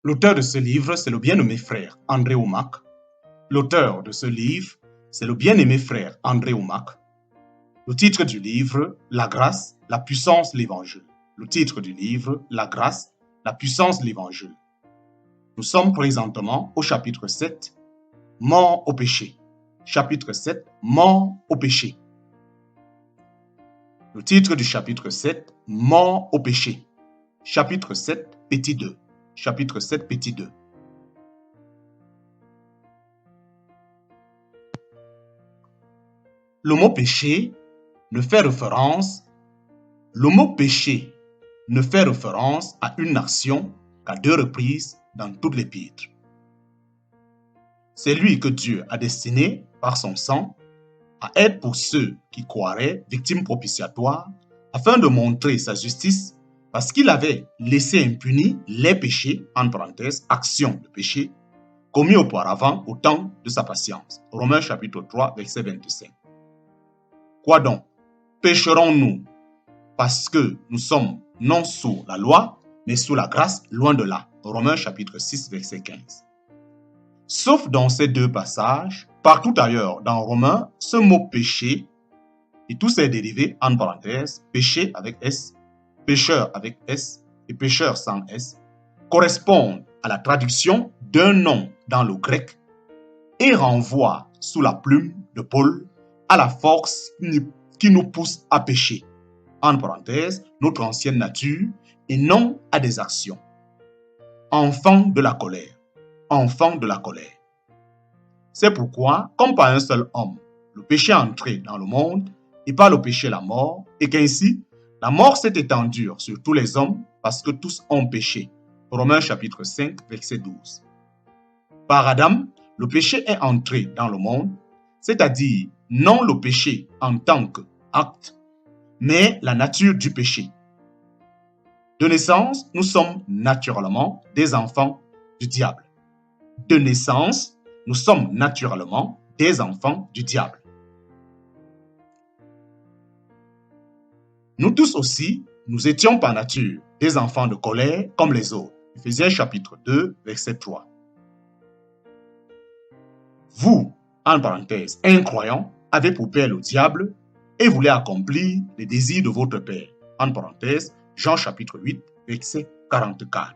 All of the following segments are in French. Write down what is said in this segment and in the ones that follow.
L'auteur de ce livre, c'est le bien-aimé frère André Oumak. L'auteur de ce livre, c'est le bien-aimé frère André Oumak. Le titre du livre, La grâce, la puissance, l'évangile. Le titre du livre, La grâce, la puissance, l'évangile. Nous sommes présentement au chapitre 7, Mort au péché. Chapitre 7, Mort au péché. Le titre du chapitre 7, Mort au péché. Chapitre 7, petit 2. Chapitre 7, petit 2. Le mot péché ne fait référence à une action qu'à 2 reprises dans toute l'Épître. C'est lui que Dieu a destiné, par son sang, à être pour ceux qui croiraient victimes propitiatoires, afin de montrer sa justice, parce qu'il avait laissé impunis les péchés, en parenthèse, actions de péché, commis auparavant au temps de sa patience. Romains chapitre 3, verset 25. Quoi donc? Pécherons-nous parce que nous sommes non sous la loi, mais sous la grâce, loin de là. Romains chapitre 6, verset 15. Sauf dans ces deux passages, partout ailleurs dans Romains, ce mot péché et tous ses dérivés, en parenthèse, péché avec S, pécheur avec S et pécheur sans S, correspondent à la traduction d'un nom dans le grec et renvoient sous la plume de Paul à la force qui nous pousse à pécher, en parenthèse, notre ancienne nature, et non à des actions. Enfant de la colère. Enfant de la colère. C'est pourquoi, comme par un seul homme, le péché est entré dans le monde, et par le péché la mort, et qu'ainsi, la mort s'est étendue sur tous les hommes, parce que tous ont péché. Romains chapitre 5, verset 12. Par Adam, le péché est entré dans le monde, c'est-à-dire non le péché en tant qu'acte, mais la nature du péché. De naissance, nous sommes naturellement des enfants du diable. De naissance, nous sommes naturellement des enfants du diable. Nous tous aussi, nous étions par nature des enfants de colère comme les autres. Éphésiens chapitre 2, verset 3. Vous, en parenthèse, incroyants, avez pour père le diable et voulez accomplir les désirs de votre père. En parenthèse, Jean chapitre 8, verset 44.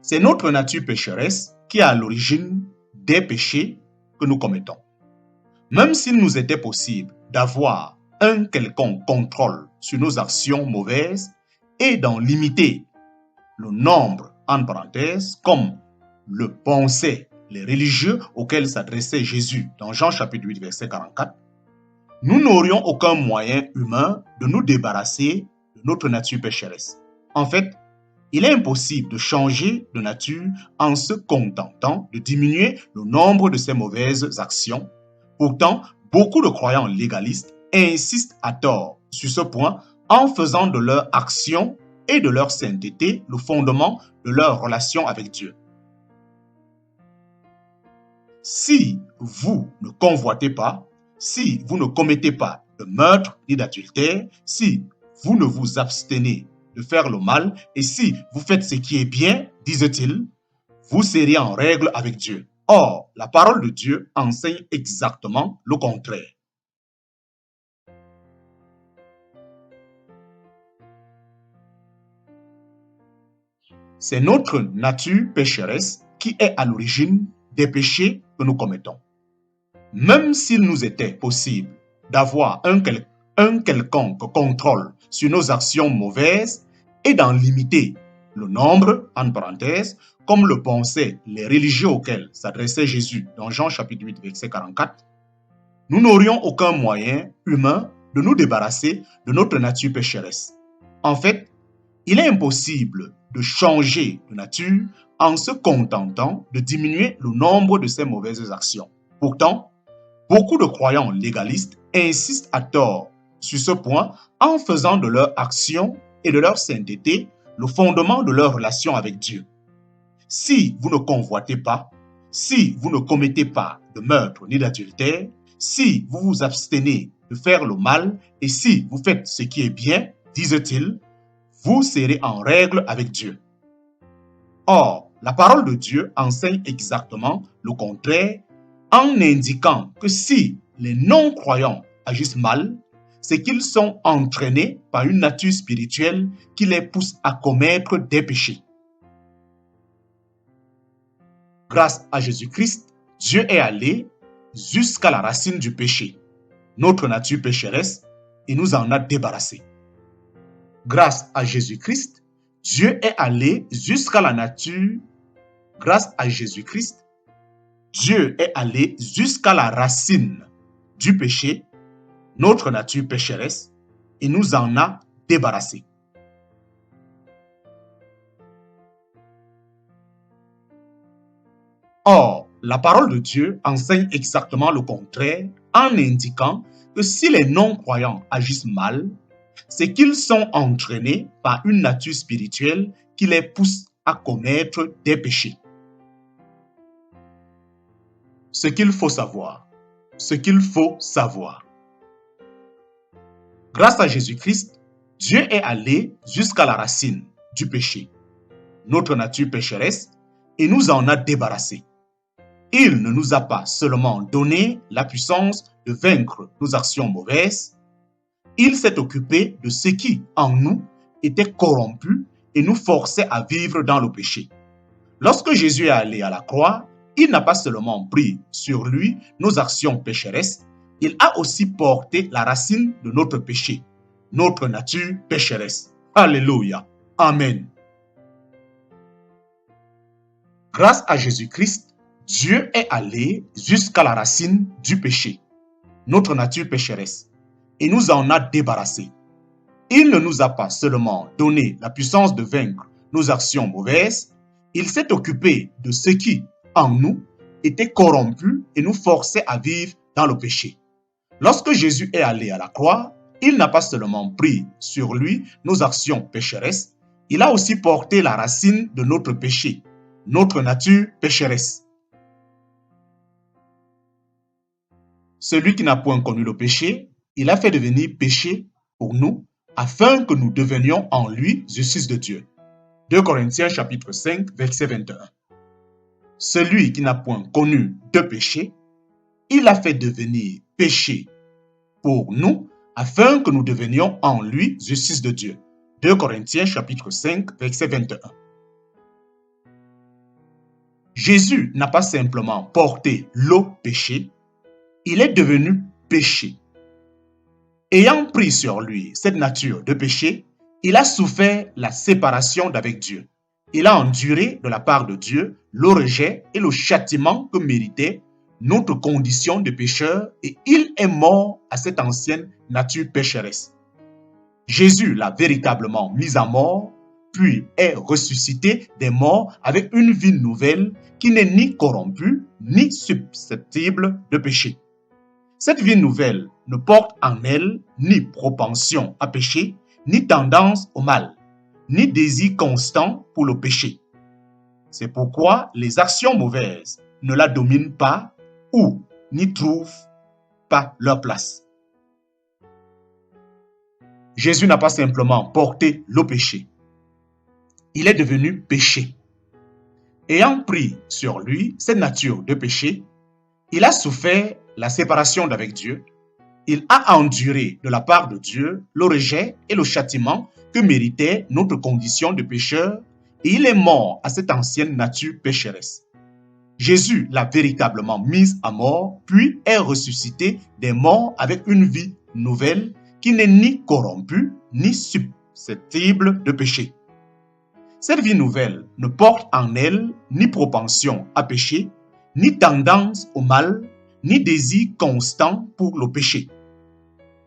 C'est notre nature pécheresse qui est à l'origine des péchés que nous commettons. Même s'il nous était possible d'avoir un quelconque contrôle sur nos actions mauvaises et d'en limiter le nombre, en parenthèse, comme le pensaient les religieux auxquels s'adressait Jésus dans Jean chapitre 8, verset 44, nous n'aurions aucun moyen humain de nous débarrasser de notre nature pécheresse. En fait, il est impossible de changer de nature en se contentant de diminuer le nombre de ces mauvaises actions. Pourtant, beaucoup de croyants légalistes insistent à tort sur ce point en faisant de leur action et de leur sainteté le fondement de leur relation avec Dieu. Si vous ne convoitez pas, si vous ne commettez pas de meurtre ni d'adultère, si vous ne vous abstenez de faire le mal, et si vous faites ce qui est bien, disent-ils, vous serez en règle avec Dieu. Or, la parole de Dieu enseigne exactement le contraire. C'est notre nature pécheresse qui est à l'origine des péchés que nous commettons. Même s'il nous était possible d'avoir un quelconque contrôle sur nos actions mauvaises et d'en limiter le nombre, en parenthèse, comme le pensaient les religieux auxquels s'adressait Jésus dans Jean chapitre 8, verset 44, nous n'aurions aucun moyen humain de nous débarrasser de notre nature pécheresse. En fait, il est impossible de changer de nature en se contentant de diminuer le nombre de ces mauvaises actions. Pourtant, beaucoup de croyants légalistes insistent à tort sur ce point en faisant de leur action et de leur sainteté le fondement de leur relation avec Dieu. Si vous ne convoitez pas, si vous ne commettez pas de meurtre ni d'adultère, si vous vous abstenez de faire le mal et si vous faites ce qui est bien, disent-ils, vous serez en règle avec Dieu. Or, la parole de Dieu enseigne exactement le contraire en indiquant que si les non-croyants agissent mal, c'est qu'ils sont entraînés par une nature spirituelle qui les pousse à commettre des péchés. Grâce à Jésus-Christ, Dieu est allé jusqu'à la racine du péché, notre nature pécheresse, et nous en a débarrassés. Grâce à Jésus-Christ, Dieu est allé jusqu'à la nature. Grâce à Jésus-Christ, Dieu est allé jusqu'à la racine du péché, notre nature pécheresse, et nous en a débarrassés. Or, la parole de Dieu enseigne exactement le contraire en indiquant que si les non-croyants agissent mal, c'est qu'ils sont entraînés par une nature spirituelle qui les pousse à commettre des péchés. Ce qu'il faut savoir. Grâce à Jésus-Christ, Dieu est allé jusqu'à la racine du péché, notre nature pécheresse, et nous en a débarrassés. Il ne nous a pas seulement donné la puissance de vaincre nos actions mauvaises, il s'est occupé de ce qui, en nous, était corrompu et nous forçait à vivre dans le péché. Lorsque Jésus est allé à la croix, il n'a pas seulement pris sur lui nos actions pécheresses, il a aussi porté la racine de notre péché, notre nature pécheresse. Alléluia. Amen. Grâce à Jésus-Christ, Dieu est allé jusqu'à la racine du péché, notre nature pécheresse, et nous en a débarrassés. Il ne nous a pas seulement donné la puissance de vaincre nos actions mauvaises, il s'est occupé de ce qui, en nous, était corrompu et nous forçait à vivre dans le péché. Lorsque Jésus est allé à la croix, il n'a pas seulement pris sur lui nos actions pécheresses, il a aussi porté la racine de notre péché, notre nature pécheresse. Celui qui n'a point connu le péché, il a fait devenir péché pour nous, afin que nous devenions en lui justice de Dieu. 2 Corinthiens chapitre 5, verset 21. Celui qui n'a point connu de péché, il a fait devenir péché pour nous, afin que nous devenions en lui justice de Dieu. 2 Corinthiens chapitre 5, verset 21. Jésus n'a pas simplement porté le péché, il est devenu péché. Ayant pris sur lui cette nature de péché, il a souffert la séparation d'avec Dieu. Il a enduré de la part de Dieu le rejet et le châtiment que méritait notre condition de pécheur et il est mort à cette ancienne nature pécheresse. Jésus l'a véritablement mis à mort, puis est ressuscité des morts avec une vie nouvelle qui n'est ni corrompue ni susceptible de péché. Cette vie nouvelle ne porte en elle ni propension à pécher, ni tendance au mal, ni désir constant pour le péché. C'est pourquoi les actions mauvaises ne la dominent pas ou n'y trouvent pas leur place. Jésus n'a pas simplement porté le péché. Il est devenu péché. Ayant pris sur lui cette nature de péché, il a souffert la séparation d'avec Dieu, il a enduré de la part de Dieu le rejet et le châtiment que méritait notre condition de pécheur et il est mort à cette ancienne nature pécheresse. Jésus l'a véritablement mise à mort, puis est ressuscité des morts avec une vie nouvelle qui n'est ni corrompue ni susceptible de péché. Cette vie nouvelle ne porte en elle ni propension à pécher, ni tendance au mal, ni désir constant pour le péché.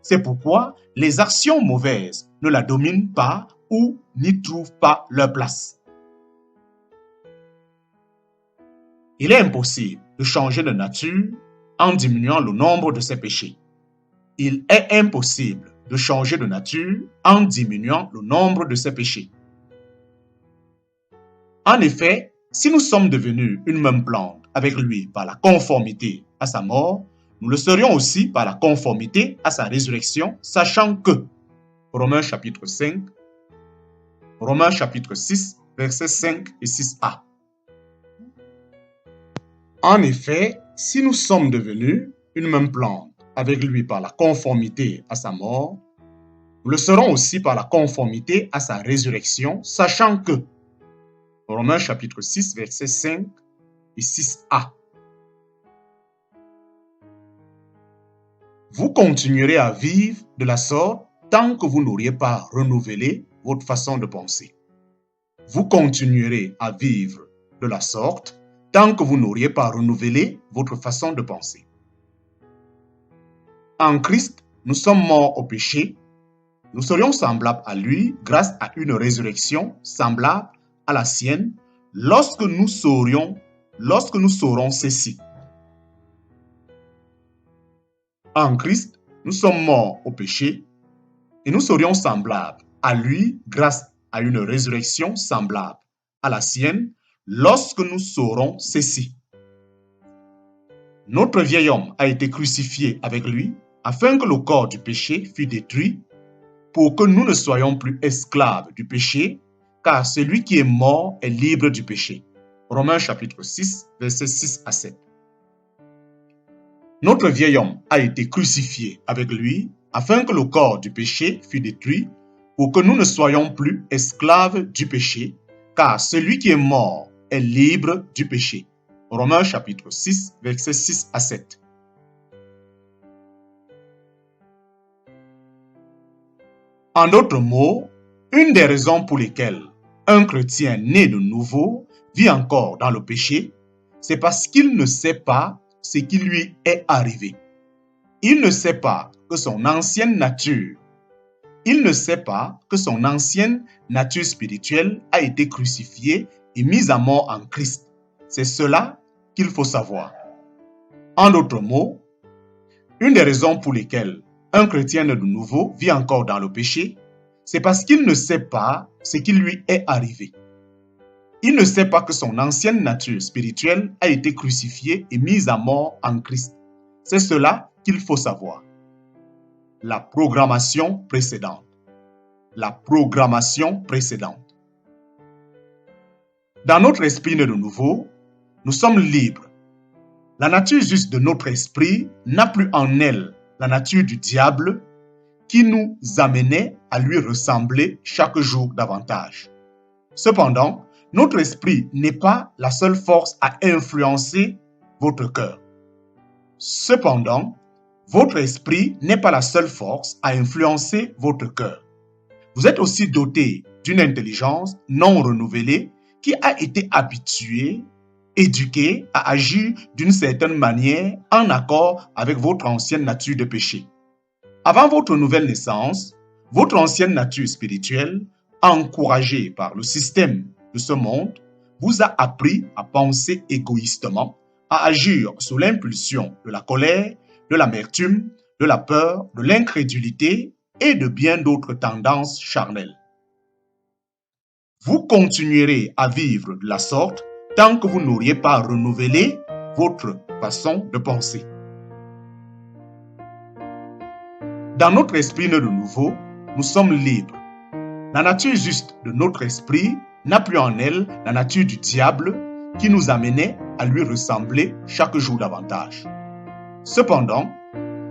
C'est pourquoi les actions mauvaises ne la dominent pas ou n'y trouvent pas leur place. Il est impossible de changer de nature en diminuant le nombre de ses péchés. Il est impossible de changer de nature en diminuant le nombre de ses péchés. En effet, si nous sommes devenus une même plante avec lui par la conformité à sa mort, nous le serions aussi par la conformité à sa résurrection, sachant que, Romains chapitre 5, Romains chapitre 6, versets 5 et 6a. En effet, si nous sommes devenus une même plante avec lui par la conformité à sa mort, nous le serons aussi par la conformité à sa résurrection, sachant que, Romains chapitre 6, versets 5 et 6a, vous continuerez à vivre de la sorte tant que vous n'auriez pas renouvelé votre façon de penser. Vous continuerez à vivre de la sorte tant que vous n'auriez pas renouvelé votre façon de penser. En Christ, nous sommes morts au péché. Nous serions semblables à lui grâce à une résurrection semblable à la sienne lorsque nous saurons ceci. En Christ, nous sommes morts au péché et nous serions semblables à lui grâce à une résurrection semblable à la sienne lorsque nous saurons ceci. Notre vieil homme a été crucifié avec lui afin que le corps du péché fût détruit pour que nous ne soyons plus esclaves du péché, car celui qui est mort est libre du péché. Romains chapitre 6, versets 6 à 7. Notre vieil homme a été crucifié avec lui afin que le corps du péché fût détruit pour que nous ne soyons plus esclaves du péché, car celui qui est mort est libre du péché. Romains chapitre 6, versets 6 à 7. En d'autres mots, une des raisons pour lesquelles un chrétien né de nouveau vit encore dans le péché, c'est parce qu'il ne sait pas ce qui lui est arrivé. Il ne sait pas que son ancienne nature spirituelle a été crucifiée et mise à mort en Christ. C'est cela qu'il faut savoir. En d'autres mots, une des raisons pour lesquelles un chrétien de nouveau vit encore dans le péché, c'est parce qu'il ne sait pas ce qui lui est arrivé. Il ne sait pas que son ancienne nature spirituelle a été crucifiée et mise à mort en Christ. C'est cela qu'il faut savoir. La programmation précédente. La programmation précédente. Dans notre esprit né de nouveau, nous sommes libres. La nature juste de notre esprit n'a plus en elle la nature du diable qui nous amenait à lui ressembler chaque jour davantage. Cependant, notre esprit n'est pas la seule force à influencer votre cœur. Cependant, votre esprit n'est pas la seule force à influencer votre cœur. Vous êtes aussi doté d'une intelligence non renouvelée qui a été habituée, éduquée à agir d'une certaine manière en accord avec votre ancienne nature de péché. Avant votre nouvelle naissance, votre ancienne nature spirituelle, encouragée par le système de ce monde, vous a appris à penser égoïstement, à agir sous l'impulsion de la colère, de l'amertume, de la peur, de l'incrédulité et de bien d'autres tendances charnelles. Vous continuerez à vivre de la sorte tant que vous n'auriez pas renouvelé votre façon de penser. Dans notre esprit né de nouveau, nous sommes libres. La nature juste de notre esprit n'a plus en elle la nature du diable qui nous amenait à lui ressembler chaque jour davantage. Cependant,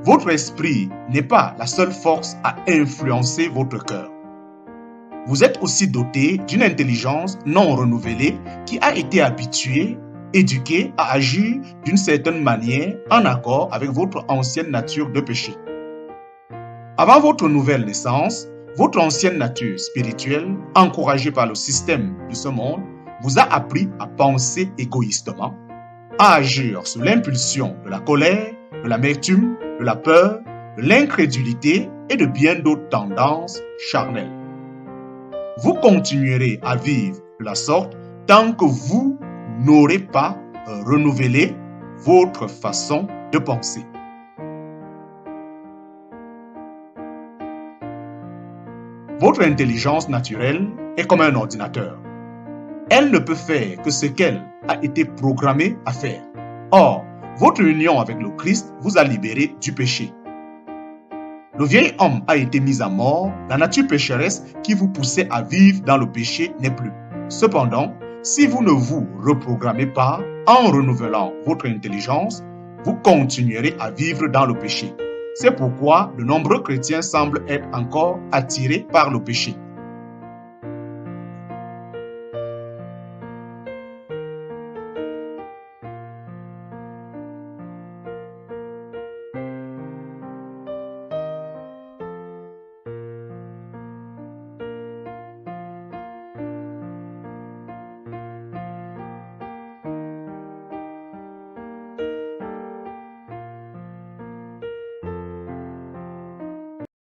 votre esprit n'est pas la seule force à influencer votre cœur. Vous êtes aussi doté d'une intelligence non renouvelée qui a été habituée, éduquée à agir d'une certaine manière en accord avec votre ancienne nature de péché. Avant votre nouvelle naissance, votre ancienne nature spirituelle, encouragée par le système de ce monde, vous a appris à penser égoïstement, à agir sous l'impulsion de la colère, de l'amertume, de la peur, de l'incrédulité et de bien d'autres tendances charnelles. Vous continuerez à vivre de la sorte tant que vous n'aurez pas renouvelé votre façon de penser. Votre intelligence naturelle est comme un ordinateur. Elle ne peut faire que ce qu'elle a été programmée à faire. Or, votre union avec le Christ vous a libéré du péché. Le vieil homme a été mis à mort, la nature pécheresse qui vous poussait à vivre dans le péché n'est plus. Cependant, si vous ne vous reprogrammez pas en renouvelant votre intelligence, vous continuerez à vivre dans le péché. C'est pourquoi de nombreux chrétiens semblent être encore attirés par le péché.